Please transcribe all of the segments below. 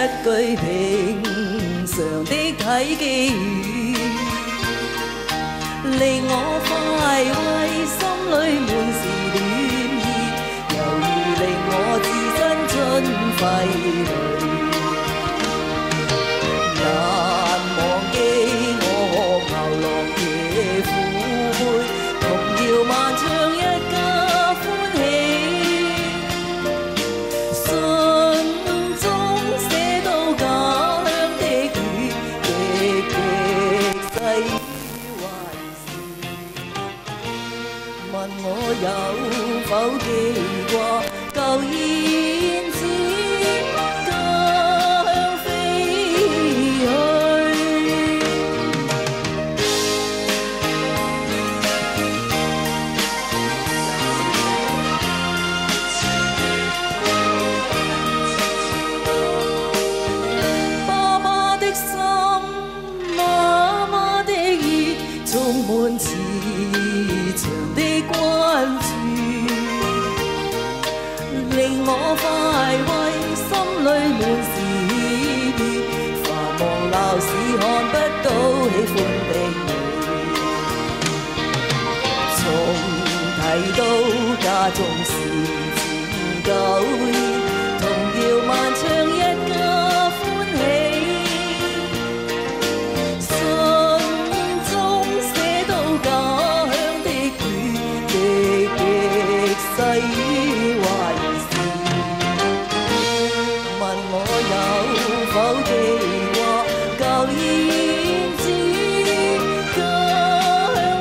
句平常的體機語，令我快慰，心裏滿是暖意，猶如令我置身春暉裏。難忘記我牛郎夜撫背，童謠漫唱一家歡喜。信中寫到家鄉的語，極極細語還是問我有否記掛舊燕子。充滿慈祥的關注，令我快慰，心裏滿是意，繁忙鬧市看不到喜歡的你。從提到家中事前舊意，童謠漫唱一家歡喜。細語還是問我有否記掛舊燕子家鄉飛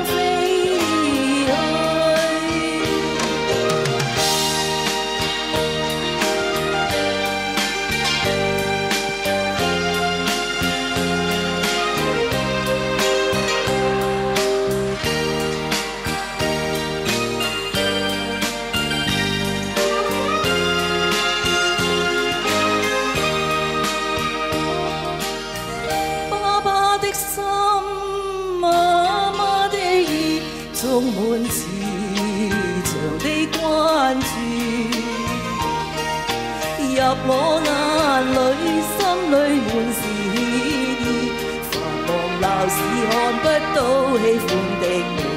心媽媽的意，充滿慈祥的關注，入我眼裏，心裏滿是意，繁忙鬧市看不到喜歡的你。